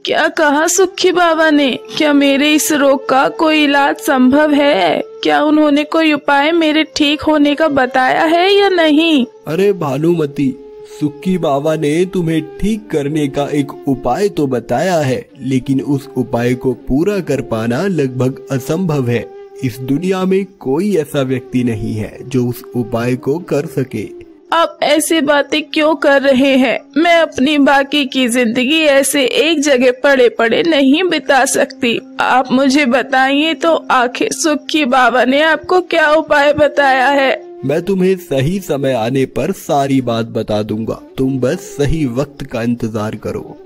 क्या कहा सुखी बाबा ने? क्या मेरे इस रोग का कोई इलाज संभव है? क्या उन्होंने कोई उपाय मेरे ठीक होने का बताया है या नहीं? अरे भानुमती, सुखी बाबा ने तुम्हें ठीक करने का एक उपाय तो बताया है, लेकिन उस उपाय को पूरा कर पाना लगभग असंभव है। इस दुनिया में कोई ऐसा व्यक्ति नहीं है जो उस उपाय को कर सके। आप ऐसी बातें क्यों कर रहे हैं? मैं अपनी बाकी की जिंदगी ऐसे एक जगह पड़े पड़े नहीं बिता सकती। आप मुझे बताइए तो आखिर सुखी बाबा ने आपको क्या उपाय बताया है? मैं तुम्हें सही समय आने पर सारी बात बता दूंगा, तुम बस सही वक्त का इंतजार करो।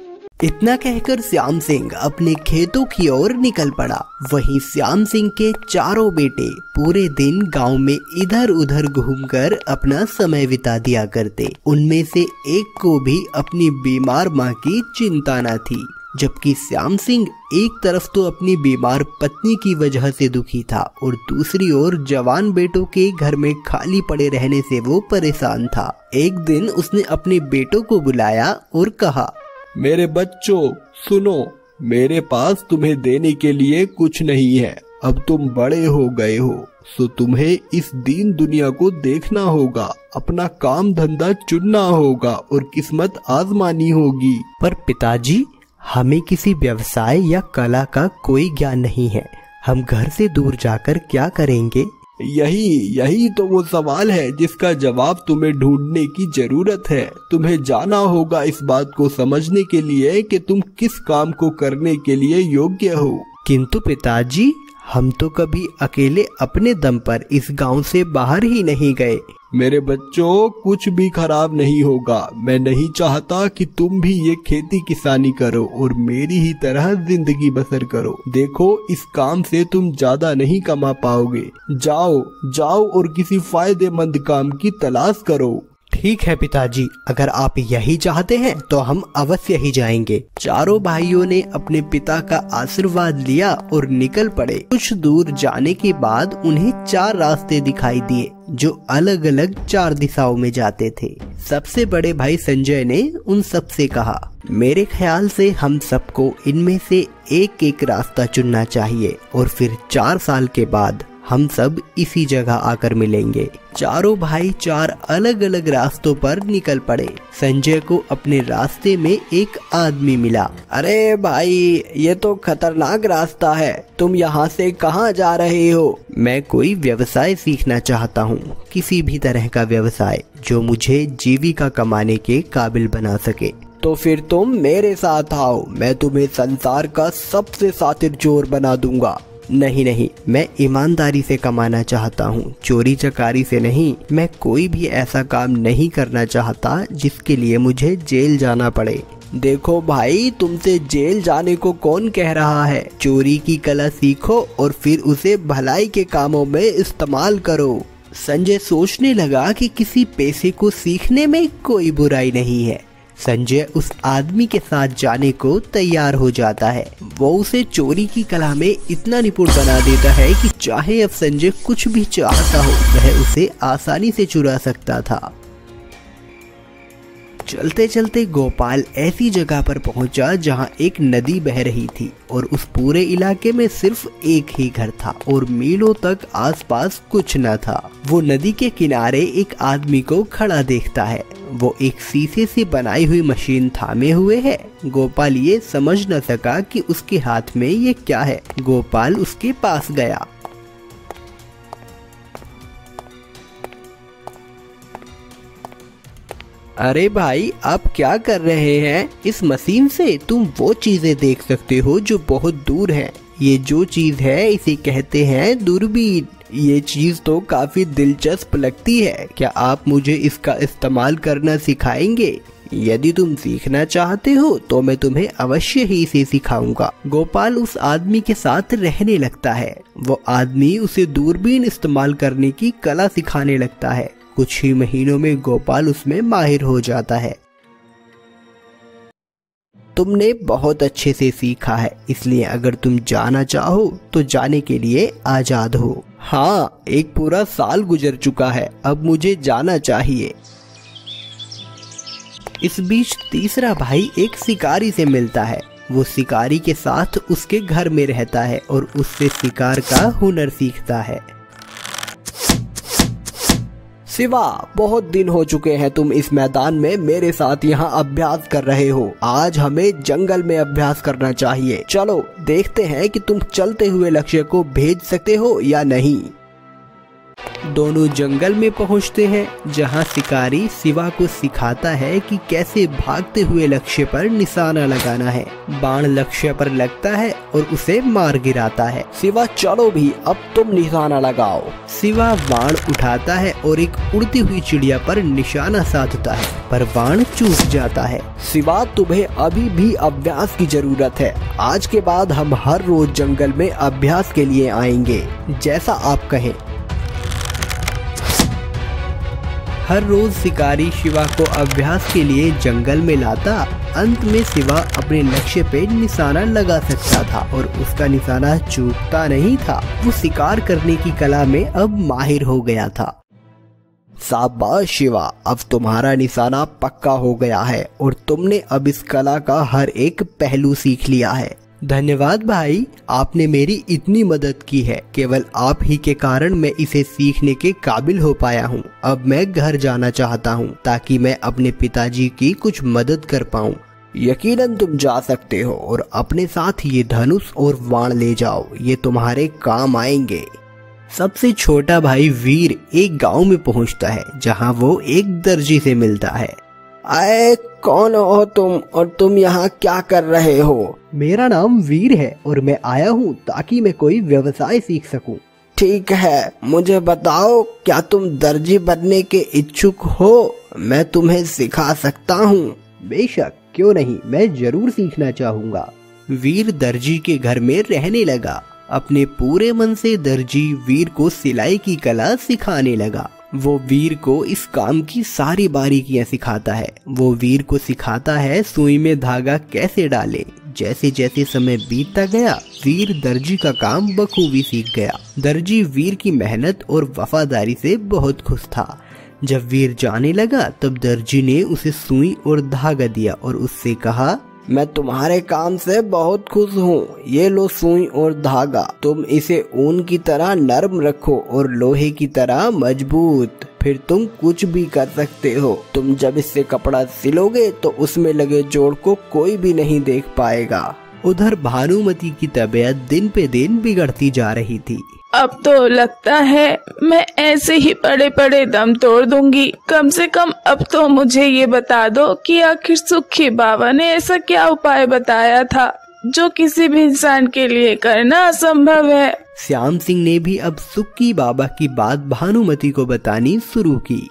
इतना कहकर श्याम सिंह अपने खेतों की ओर निकल पड़ा। वहीं श्याम सिंह के चारों बेटे पूरे दिन गांव में इधर उधर घूमकर अपना समय बिता दिया करते। उनमें से एक को भी अपनी बीमार मां की चिंता न थी, जबकि श्याम सिंह एक तरफ तो अपनी बीमार पत्नी की वजह से दुखी था और दूसरी ओर जवान बेटों के घर में खाली पड़े रहने से वो परेशान था। एक दिन उसने अपने बेटों को बुलाया और कहा, मेरे बच्चों सुनो, मेरे पास तुम्हें देने के लिए कुछ नहीं है। अब तुम बड़े हो गए हो, तो तुम्हें इस दीन दुनिया को देखना होगा, अपना काम धंधा चुनना होगा और किस्मत आजमानी होगी। पर पिताजी, हमें किसी व्यवसाय या कला का कोई ज्ञान नहीं है। हम घर से दूर जाकर क्या करेंगे? यही तो वो सवाल है जिसका जवाब तुम्हें ढूंढने की जरूरत है। तुम्हें जाना होगा इस बात को समझने के लिए कि तुम किस काम को करने के लिए योग्य हो। किंतु पिताजी, हम तो कभी अकेले अपने दम पर इस गांव से बाहर ही नहीं गए। मेरे बच्चों, कुछ भी खराब नहीं होगा। मैं नहीं चाहता कि तुम भी ये खेती किसानी करो और मेरी ही तरह जिंदगी बसर करो। देखो, इस काम से तुम ज्यादा नहीं कमा पाओगे। जाओ और किसी फायदेमंद काम की तलाश करो। ठीक है पिताजी, अगर आप यही चाहते हैं तो हम अवश्य ही जाएंगे। चारों भाइयों ने अपने पिता का आशीर्वाद लिया और निकल पड़े। कुछ दूर जाने के बाद उन्हें 4 रास्ते दिखाई दिए जो अलग अलग 4 दिशाओं में जाते थे। सबसे बड़े भाई संजय ने उन सब से कहा, मेरे ख्याल से हम सबको इनमें से एक एक रास्ता चुनना चाहिए और फिर 4 साल के बाद हम सब इसी जगह आकर मिलेंगे। चारों भाई 4 अलग अलग रास्तों पर निकल पड़े। संजय को अपने रास्ते में एक आदमी मिला। अरे भाई, ये तो खतरनाक रास्ता है, तुम यहाँ से कहाँ जा रहे हो? मैं कोई व्यवसाय सीखना चाहता हूँ, किसी भी तरह का व्यवसाय जो मुझे जीविका कमाने के काबिल बना सके। तो फिर तुम मेरे साथ आओ, मैं तुम्हें संसार का सबसे शातिर चोर बना दूंगा। नहीं, मैं ईमानदारी से कमाना चाहता हूँ, चोरी चकारी से नहीं। मैं कोई भी ऐसा काम नहीं करना चाहता जिसके लिए मुझे जेल जाना पड़े। देखो भाई, तुमसे जेल जाने को कौन कह रहा है? चोरी की कला सीखो और फिर उसे भलाई के कामों में इस्तेमाल करो। संजय सोचने लगा कि किसी पेशे को सीखने में कोई बुराई नहीं है। संजय उस आदमी के साथ जाने को तैयार हो जाता है। वो उसे चोरी की कला में इतना निपुण बना देता है कि चाहे अब संजय कुछ भी चाहता हो, वह उसे आसानी से चुरा सकता था। चलते चलते गोपाल ऐसी जगह पर पहुंचा जहां एक नदी बह रही थी और उस पूरे इलाके में सिर्फ एक ही घर था और मीलों तक आसपास कुछ न था। वो नदी के किनारे एक आदमी को खड़ा देखता है। वो एक शीशे से बनाई हुई मशीन थामे हुए है। गोपाल ये समझ न सका कि उसके हाथ में ये क्या है। गोपाल उसके पास गया। अरे भाई, आप क्या कर रहे हैं? इस मशीन से तुम वो चीजें देख सकते हो जो बहुत दूर है। ये जो चीज है इसे कहते हैं दूरबीन। ये चीज तो काफी दिलचस्प लगती है। क्या आप मुझे इसका इस्तेमाल करना सिखाएंगे? यदि तुम सीखना चाहते हो तो मैं तुम्हें अवश्य ही इसे सिखाऊंगा। गोपाल उस आदमी के साथ रहने लगता है। वो आदमी उसे दूरबीन इस्तेमाल करने की कला सिखाने लगता है। कुछ ही महीनों में गोपाल उसमें माहिर हो जाता है। तुमने बहुत अच्छे से सीखा है, इसलिए अगर तुम जाना चाहो तो जाने के लिए आजाद हो। हाँ, एक पूरा साल गुजर चुका है, अब मुझे जाना चाहिए। इस बीच तीसरा भाई एक शिकारी से मिलता है। वो शिकारी के साथ उसके घर में रहता है और उससे शिकार का हुनर सीखता है। शिवा, बहुत दिन हो चुके हैं तुम इस मैदान में मेरे साथ यहाँ अभ्यास कर रहे हो। आज हमें जंगल में अभ्यास करना चाहिए। चलो देखते हैं कि तुम चलते हुए लक्ष्य को भेज सकते हो या नहीं। दोनों जंगल में पहुंचते हैं जहां शिकारी शिवा को सिखाता है कि कैसे भागते हुए लक्ष्य पर निशाना लगाना है। बाण लक्ष्य पर लगता है और उसे मार गिराता है। शिवा चलो भी, अब तुम निशाना लगाओ। शिवा बाण उठाता है और एक उड़ती हुई चिड़िया पर निशाना साधता है, पर बाण चूक जाता है। शिवा, तुम्हें अभी भी अभ्यास की जरूरत है। आज के बाद हम हर रोज जंगल में अभ्यास के लिए आएंगे, जैसा आप कहें। हर रोज शिकारी शिवा को अभ्यास के लिए जंगल में लाता। अंत में शिवा अपने लक्ष्य पे निशाना लगा सकता था और उसका निशाना चूकता नहीं था। वो शिकार करने की कला में अब माहिर हो गया था। शाबाश शिवा, अब तुम्हारा निशाना पक्का हो गया है और तुमने अब इस कला का हर एक पहलू सीख लिया है। धन्यवाद भाई, आपने मेरी इतनी मदद की है। केवल आप ही के कारण मैं इसे सीखने के काबिल हो पाया हूँ। अब मैं घर जाना चाहता हूँ ताकि मैं अपने पिताजी की कुछ मदद कर पाऊँ। यकीनन तुम जा सकते हो और अपने साथ ये धनुष और बाण ले जाओ, ये तुम्हारे काम आएंगे। सबसे छोटा भाई वीर एक गांव में पहुंचता है जहां वो एक दर्जी से मिलता है। आए, कौन हो तुम और तुम यहाँ क्या कर रहे हो? मेरा नाम वीर है और मैं आया हूँ ताकि मैं कोई व्यवसाय सीख सकूं। ठीक है, मुझे बताओ, क्या तुम दर्जी बनने के इच्छुक हो? मैं तुम्हें सिखा सकता हूँ। बेशक, क्यों नहीं, मैं जरूर सीखना चाहूँगा। वीर दर्जी के घर में रहने लगा। अपने पूरे मन से दर्जी वीर को सिलाई की कला सिखाने लगा। वो वीर को इस काम की सारी बारीकियां सिखाता है। वो वीर को सिखाता है सुई में धागा कैसे डाले। जैसे जैसे समय बीतता गया, वीर दर्जी का काम बखूबी सीख गया। दर्जी वीर की मेहनत और वफादारी से बहुत खुश था। जब वीर जाने लगा तब दर्जी ने उसे सुई और धागा दिया और उससे कहा, मैं तुम्हारे काम से बहुत खुश हूँ। ये लो सुई और धागा, तुम इसे ऊन की तरह नरम रखो और लोहे की तरह मजबूत। फिर तुम कुछ भी कर सकते हो। तुम जब इससे कपड़ा सिलोगे तो उसमें लगे जोड़ को कोई भी नहीं देख पाएगा। उधर भानुमति की तबीयत दिन पे दिन बिगड़ती जा रही थी। अब तो लगता है मैं ऐसे ही पड़े पड़े दम तोड़ दूंगी। कम से कम अब तो मुझे ये बता दो कि आखिर सुखी बाबा ने ऐसा क्या उपाय बताया था जो किसी भी इंसान के लिए करना असंभव है। श्याम सिंह ने भी अब सुखी बाबा की बात भानुमति को बतानी शुरू की।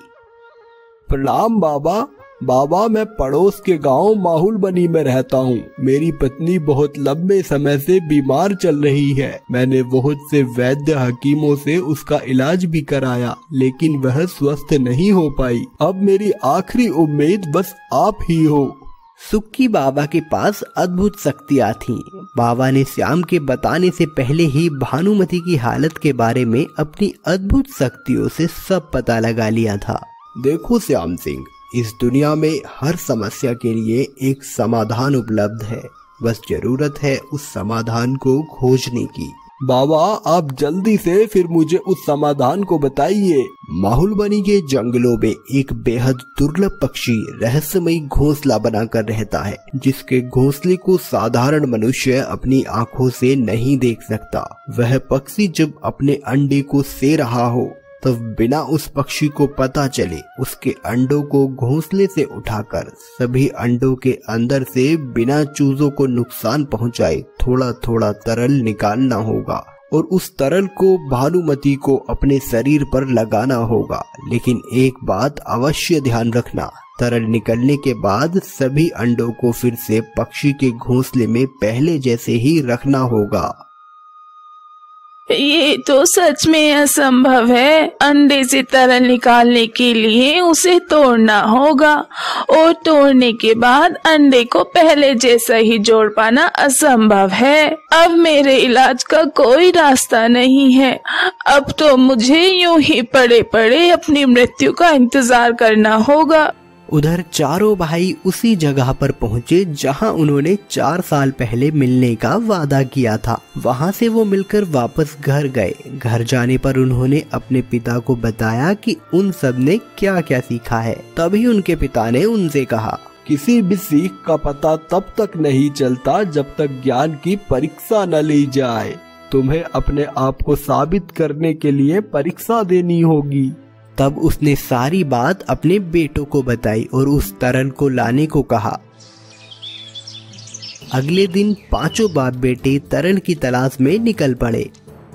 प्रणाम बाबा। बाबा, मैं पड़ोस के गांव माहुलबनी में रहता हूँ। मेरी पत्नी बहुत लंबे समय से बीमार चल रही है। मैंने बहुत से वैद्य हकीमों से उसका इलाज भी कराया, लेकिन वह स्वस्थ नहीं हो पाई। अब मेरी आखिरी उम्मीद बस आप ही हो। सुक्की बाबा के पास अद्भुत शक्तियाँ थीं। बाबा ने श्याम के बताने से पहले ही भानुमति की हालत के बारे में अपनी अद्भुत शक्तियों से सब पता लगा लिया था। देखो श्याम सिंह, इस दुनिया में हर समस्या के लिए एक समाधान उपलब्ध है। बस जरूरत है उस समाधान को खोजने की। बाबा, आप जल्दी से फिर मुझे उस समाधान को बताइए। माहुलबनी के जंगलों में एक बेहद दुर्लभ पक्षी रहस्यमयी घोंसला बनाकर रहता है, जिसके घोंसले को साधारण मनुष्य अपनी आंखों से नहीं देख सकता। वह पक्षी जब अपने अंडे को से रहा हो तब बिना उस पक्षी को पता चले उसके अंडों को घोंसले से उठाकर सभी अंडों के अंदर से बिना चूजों को नुकसान पहुंचाए थोड़ा थोड़ा तरल निकालना होगा और उस तरल को भानुमति को अपने शरीर पर लगाना होगा। लेकिन एक बात अवश्य ध्यान रखना, तरल निकलने के बाद सभी अंडों को फिर से पक्षी के घोंसले में पहले जैसे ही रखना होगा। ये तो सच में असंभव है। अंडे से तरल निकालने के लिए उसे तोड़ना होगा और तोड़ने के बाद अंडे को पहले जैसा ही जोड़ पाना असंभव है। अब मेरे इलाज का कोई रास्ता नहीं है। अब तो मुझे यूं ही पड़े पड़े अपनी मृत्यु का इंतजार करना होगा। उधर चारों भाई उसी जगह पर पहुँचे जहाँ उन्होंने 4 साल पहले मिलने का वादा किया था। वहाँ से वो मिलकर वापस घर गए। घर जाने पर उन्होंने अपने पिता को बताया कि उन सब ने क्या क्या सीखा है। तभी उनके पिता ने उनसे कहा, किसी भी सीख का पता तब तक नहीं चलता जब तक ज्ञान की परीक्षा न ली जाए। तुम्हें अपने आप को साबित करने के लिए परीक्षा देनी होगी। तब उसने सारी बात अपने बेटों को बताई और उस तरन को लाने को कहा। अगले दिन पांचों बाप बेटे तरन की तलाश में निकल पड़े।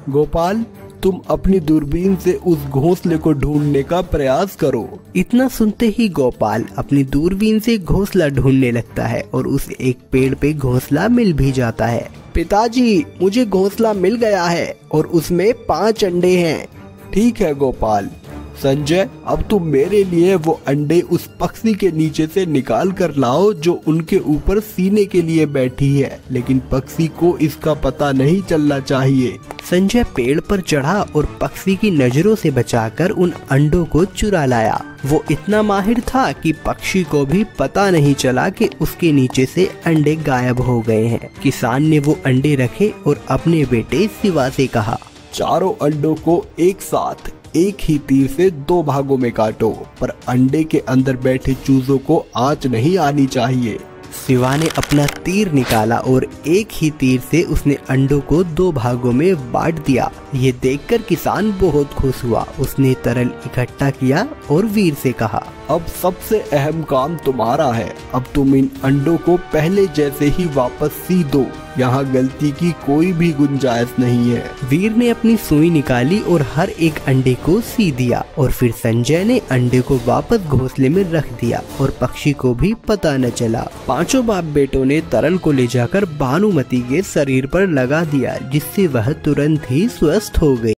गोपाल, तुम अपनी दूरबीन से उस घोंसले को ढूंढने का प्रयास करो। इतना सुनते ही गोपाल अपनी दूरबीन से घोंसला ढूंढने लगता है और उसे एक पेड़ पे घोंसला मिल भी जाता है। पिताजी, मुझे घोंसला मिल गया है और उसमें 5 अंडे हैं। ठीक है गोपाल। संजय, अब तुम मेरे लिए वो अंडे उस पक्षी के नीचे से निकाल कर लाओ जो उनके ऊपर सीने के लिए बैठी है, लेकिन पक्षी को इसका पता नहीं चलना चाहिए। संजय पेड़ पर चढ़ा और पक्षी की नजरों से बचाकर उन अंडों को चुरा लाया। वो इतना माहिर था कि पक्षी को भी पता नहीं चला कि उसके नीचे से अंडे गायब हो गए हैं। किसान ने वो अंडे रखे और अपने बेटे शिवा से कहा, चारों अंडों को एक साथ एक ही तीर से 2 भागों में काटो, पर अंडे के अंदर बैठे चूजों को आंच नहीं आनी चाहिए। शिवा ने अपना तीर निकाला और एक ही तीर से उसने अंडों को 2 भागों में बांट दिया। ये देखकर किसान बहुत खुश हुआ। उसने तरल इकट्ठा किया और वीर से कहा, अब सबसे अहम काम तुम्हारा है। अब तुम इन अंडों को पहले जैसे ही वापस सी दो। यहाँ गलती की कोई भी गुंजाइश नहीं है। वीर ने अपनी सुई निकाली और हर एक अंडे को सी दिया और फिर संजय ने अंडे को वापस घोंसले में रख दिया और पक्षी को भी पता न चला। पांचों बाप बेटों ने तरल को ले जाकर भानुमति के शरीर पर लगा दिया, जिससे वह तुरंत ही स्वस्थ हो गई।